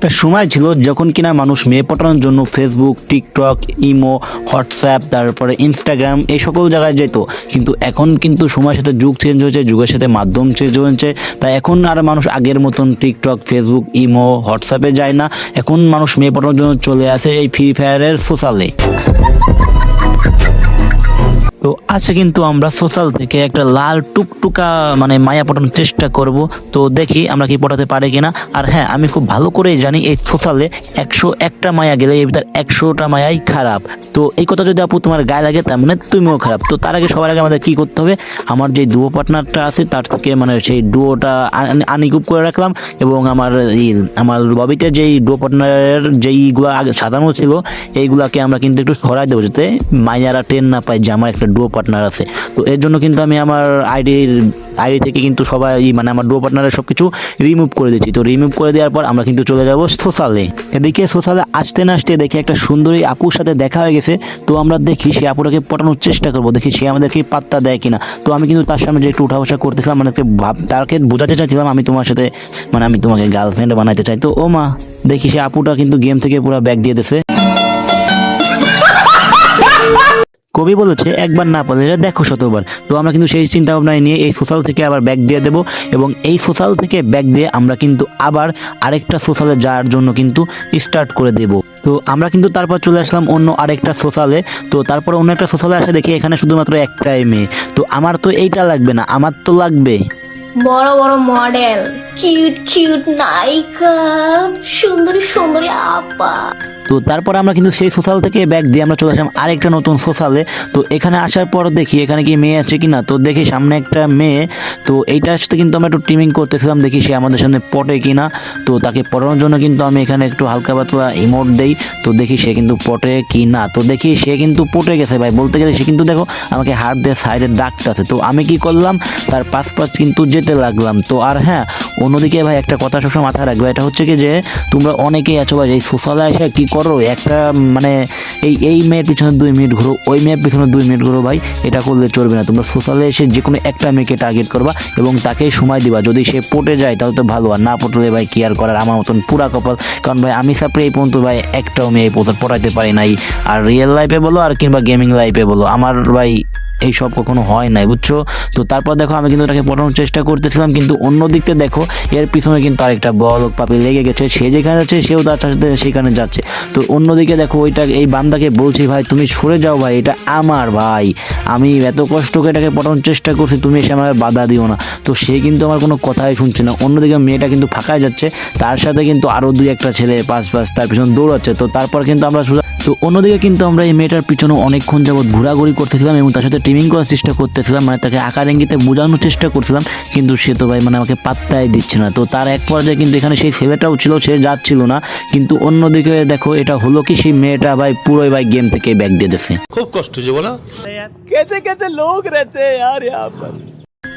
একটা সময় ছিল যখন কিনা মানুষ মেয়ে পটানোর জন্য ফেসবুক, টিকটক, ইমো, হোয়াটসঅ্যাপ, তারপরে ইনস্টাগ্রাম এই সকল জায়গায় যেত। কিন্তু এখন কিন্তু সময়ের সাথে যুগ চেঞ্জ হয়েছে, যুগের সাথে মাধ্যম চেঞ্জ হয়েছে। তাই এখন আর মানুষ আগের মতন টিকটক, ফেসবুক, ইমো, হোয়াটসঅ্যাপে যায় না। এখন মানুষ মেয়ে পটানোর জন্য চলে আসে এই ফ্রি ফায়ারের সোশ্যালে। তো আজকে কিন্তু আমরা সোশ্যাল থেকে একটা লাল টুকটুকা মানে মায়া পটানোর চেষ্টা করব। তো দেখি আমরা কি পটাতে পারি কিনা। আর হ্যাঁ, আমি খুব ভালো করেই জানি এই সোশ্যালে 101টা মায়া গেলে এর ভিতর 100টা মায়াই খারাপ। তো এই কথা যদি আপু তোমার গায়ে লাগে তার মানে তুমিও খারাপ। তো তার আগে সবার আগে আমাদের কি করতে হবে, আমার যে ডুয়ো পার্টনারটা আছে তার থেকে মানে সেই ডুয়োটা আনইকুপ করে রাখলাম, এবং আমার লবিতে যেই ডুয়ো পার্টনারের যেইগুলো আগে সাজানো ছিল এইগুলাকে আমরা কিন্তু একটু সরাই দেবো, যাতে মাইয়ারা টেন না পায় যে আমার একটা ডুয়ো পার্টনার আছে। তো এর জন্য কিন্তু আমি আমার আইডি থেকে কিন্তু সবাই মানে আমার ডুয়ো পার্টনারের সব কিছু রিমুভ করে দিচ্ছি। তো রিমুভ করে দেওয়ার পর আমরা কিন্তু চলে যাব সোশ্যালে। এদিকে সোশ্যালে আসতে না আসতে দেখি একটা সুন্দরী আপুর সাথে দেখা হয়ে গেছে। তো আমরা দেখি সে আপুটাকে পটানোর চেষ্টা করবো, দেখি সে আমাদেরকে পাত্তা দেয় কিনা। তো আমি কিন্তু তার সামনে যে একটু উঠা বসা করতেছিলাম, মানে তাকে বোঝাতে চাইছিলাম আমি তোমার সাথে মানে আমি তোমাকে গার্লফ্রেন্ড বানাইতে চাই। তো ও মা, দেখি সে আপুটা কিন্তু গেম থেকে পুরো ব্যাক দিয়ে দিছে। কবি বলেছে একবার না পারলে দেখো শতবার। তো আমরা কিন্তু সেই চিন্তা ভাবনায় নিয়ে এই সোশ্যাল থেকে আবার ব্যাক দিয়ে দেব, এবং এই সোশ্যাল থেকে ব্যাক দিয়ে আমরা কিন্তু আবার আরেকটা সোশ্যালে যাওয়ার জন্য কিন্তু স্টার্ট করে দেব। তো আমরা কিন্তু তারপর চলে আসলাম অন্য আরেকটা সোশ্যালে। তো তারপর অন্য একটা সোশ্যালে আসে দেখি এখানে শুধুমাত্র একটাই মেয়ে। তো আমার তো এইটা লাগবে না, আমার তো লাগবে বড় বড় মডেল, কিউট কিউট নায়িকা, সুন্দরী সুন্দরী আপা। তো তারপর আমরা কিন্তু সেই সোশ্যাল থেকে ব্যাক দিয়ে আমরা চলে আসলাম আরেকটা নতুন সোশ্যালে। তো এখানে আসার পর দেখি এখানে কি মেয়ে আছে কিনা। তো দেখি সামনে একটা মেয়ে। তো এইটার সাথে কিন্তু আমরা একটু টিমিং করতেছিলাম, দেখি সে আমাদের সামনে পটে কিনা। তো তাকে পটানোর জন্য কিন্তু আমি এখানে একটু হালকা পাতলা ইমোট দেই। তো দেখি সে কিন্তু পটে কিনা। তো দেখি সে কিন্তু পটে গেছে ভাই, বলতে গেলে সে কিন্তু দেখো আমাকে হাত দিয়ে সাইডে ডাকতেছে। তো আমি কি করলাম, তার পাশ কিন্তু যেতে লাগলাম। তো আর হ্যাঁ, অন্যদিকে ভাই একটা কথা সবসময় মাথায় রাখবে, এটা হচ্ছে কি যে তোমরা অনেকেই আছো ভাই এই সোশ্যালে এসে কি করো, একটা মানে এই মেয়ের পিছনে 2 মিনিট ঘুরো, ওই মেয়ের পিছনে 2 মিনিট ঘুরো। ভাই এটা করলে চলবে না। তোমরা সোশ্যালে এসে যে কোনো একটা মেয়েকে টার্গেট করবা এবং তাকে সময় দিবা। যদি সে পটে যায় তাহলে তো ভালো, আর না পটলে ভাই কি আর করার, আমার মতন পুরা কপাল। কারণ ভাই আমি সাপড়ে এই পর্যন্ত ভাই একটাও মেয়ে পটাইতে পারি নাই। আর রিয়েল লাইফে বলো আর কিংবা গেমিং লাইফে বলো, আমার ভাই এই সব কখনো হয় নাই, বুঝছো। তো তারপর দেখো আমি কিন্তু তাকে পটানোর চেষ্টা করতেছিলাম, কিন্তু অন্য দিক থেকে দেখো এর পিছনে কিন্তু আরেকটা বড় পাপি লেগে গেছে। সে যেখানে যাচ্ছে সেও তার সাথে সেখানে যাচ্ছে। তো অন্যদিকে দেখো এই বান্দাকে বলছি ভাই তুমি সরে যাও ভাই, এটা আমার ভাই, আমি এত কষ্ট করে এটাকে পটানোর চেষ্টা করছি, তুমি এসে আমার বাধা দিও না। তো সে কিন্তু আমার কোনো কথাই শুনছে না। অন্যদিকে মেয়েটা কিন্তু ফাঁকায় যাচ্ছে, তার সাথে কিন্তু আরো 2-1টা ছেলে পাঁচ তার পিছনে দৌড়াচ্ছে। তো তারপর কিন্তু আমরা তো অন্যদিকে কিন্তু আমরা এই মেয়েটার পিছনে অনেকক্ষণ যাবত ঘোরাঘুরি করতেছিলাম এবং তার সাথে টিমিং করার চেষ্টা করতেছিলাম, মানে তাকে আকার ইঙ্গিতে বোঝানোর চেষ্টা করছিলাম, কিন্তু সে তো ভাই মানে আমাকে পাত্তাই দিচ্ছে না। তো তার এক পর্যায়ে কিন্তু এখানে সেই ছেলেটাও ছিল, সে যাচ্ছিল না। কিন্তু অন্যদিকে দেখো এটা হলো কি, সেই মেয়েটা ভাই পুরোই ভাই গেম থেকে ব্যাক দিয়ে দিয়েছে। খুব কষ্ট যে বলো कैसे कैसे लोग रहते हैं यार यहाँ पर।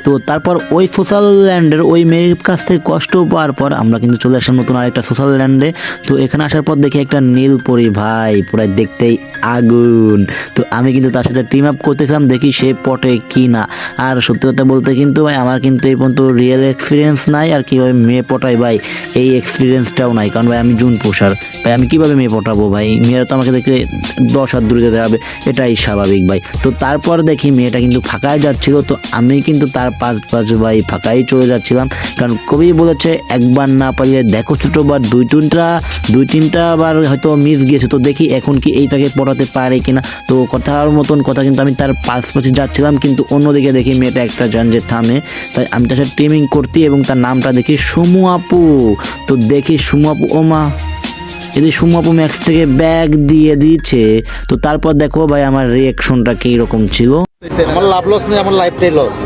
তো তারপর ওই সোশ্যাল ল্যান্ডের ওই মেয়ের কাছ থেকে কষ্ট পাওয়ার পর আমরা কিন্তু চলে আসলাম নতুন আরেকটা সোশ্যাল ল্যান্ডে। তো এখানে আসার পর দেখি একটা নীল পরি ভাই, পুরাই দেখতেই আগুন। তো আমি কিন্তু তার সাথে টিম আপ করতেছিলাম, দেখি সে পটে কি না। আর সত্যি কথা বলতে কিন্তু ভাই আমার কিন্তু এই পর্যন্ত রিয়েল এক্সপিরিয়েন্স নাই, আর কীভাবে মেয়ে পটাই ভাই এই এক্সপিরিয়েন্সটাও নাই। কারণ ভাই আমি জুন পোষার ভাই, আমি কীভাবে মেয়ে পটাবো ভাই, মেয়েরা তো আমাকে দেখতে 10 হাত দূরে যেতে হবে, এটাই স্বাভাবিক ভাই। তো তারপর দেখি মেয়েটা কিন্তু ফাঁকায় যাচ্ছিল। তো আমি কিন্তু তার পাঁচ ভাই ফাঁকাই চলে যাচ্ছিলাম, কারণ কবি বলেছে একবার না পারলে দেখো ছোটবার, 2-3টা বার হয়তো মিস গিয়েছে। তো দেখি এখন কি এইটাকে পড়াতে পারে কিনা। তো কথার মতন কথা কিন্তু আমি তার পাশে যাচ্ছিলাম, কিন্তু অন্যদিকে দেখি মেয়েটা একটা যে থামে, তাই আমি তার সাথে ট্রিমিং করতে এবং তার নামটা দেখি সুমু আপু। তো দেখি সুমু আপু, ও মা, যদি সুমু আপু ম্যাক্স থেকে ব্যাগ দিয়ে দিচ্ছে। তো তারপর দেখো ভাই আমার রিয়াকশনটা কি রকম ছিল। আমার লাভ লস নেই, আমার লাইফটাই লস।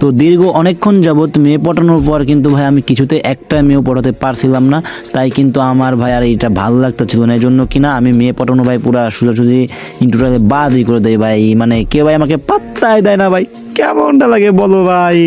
তো দীর্ঘ অনেকক্ষণ যাবত মেয়ে পটানোর পর কিন্তু ভাই আমি কিছুতে একটা মেয়েও পটাতে পারছিলাম না। তাই কিন্তু আমার ভাই আর এটা ভালো লাগতেছিল না, এই জন্য কিনা আমি মেয়ে পটানো ভাই পুরা সোজাসুজি ইন্টুটাকে বাদই করে দেয় ভাই, মানে কেউ ভাই আমাকে পাত্তাই দেয় না ভাই। কেমনটা লাগে বলো ভাই।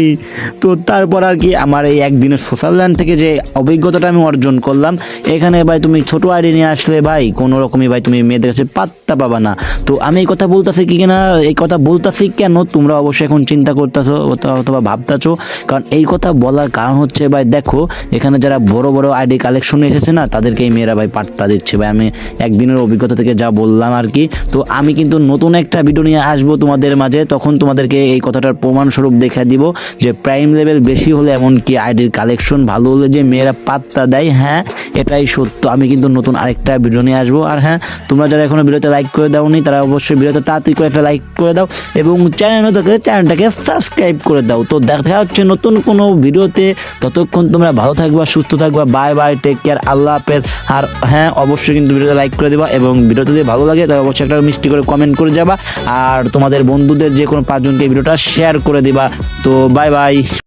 তো তারপর আর কি আমার এই একদিনের সোশ্যাল ল্যান্ড থেকে যে অভিজ্ঞতাটা আমি অর্জন করলাম, এখানে ভাই তুমি ছোট আইডি নিয়ে আসলে ভাই কোনো রকমই ভাই তুমি মেয়েদের কাছে পাত্তা পাবা না। তো আমি এই কথা বলতেছি কি কিনা, এই কথা বলতেছি কেন তোমরা অবশ্যই এখন চিন্তা করতেছো অথবা ভাবতেছো, কারণ এই কথা বলার কারণ হচ্ছে ভাই দেখো এখানে যারা বড় বড় আইডি কালেকশনে এসেছে না তাদেরকে এই মেয়েরা ভাই পাত্তা দিচ্ছে ভাই। আমি একদিনের অভিজ্ঞতা থেকে যা বললাম আর কি। তো আমি কিন্তু নতুন একটা ভিডিও নিয়ে আসবো তোমাদের মাঝে, তখন তোমাদেরকে এই কথাটার প্রমাণস্বরূপ দেখা দিব যে প্রাইম লেভেল বেশি হলে এমনকি আইডির কালেকশন ভালো হলে যে মেয়েরা পাত্তা দেয়, হ্যাঁ এটাই সত্য। আমি কিন্তু নতুন আরেকটা ভিডিও নিয়ে আসবো। আর হ্যাঁ, তোমরা যারা এখনো ভিডিওতে লাইক করে দাওনি তারা অবশ্যই ভিডিওতে তাড়াতাড়ি করে একটা লাইক করে দাও এবং চ্যানেলটাকে সাবস্ক্রাইব করে দাও। তো দেখা হচ্ছে নতুন কোনো ভিডিওতে, ততক্ষণ তোমরা ভালো থাকবা, সুস্থ থাকবা, বাই বাই, টেক কেয়ার, আল্লাহ হাফেজ। আর হ্যাঁ, অবশ্যই কিন্তু ভিডিওতে লাইক করে দেবা এবং ভিডিওতে যদি ভালো লাগে তাহলে অবশ্যই একটা মিষ্টি করে কমেন্ট করে যাবা আর তোমাদের বন্ধুদের যে কোনো 5 জনকে ভিডিওটা শেয়ার করে দিবা। তো বাই বাই।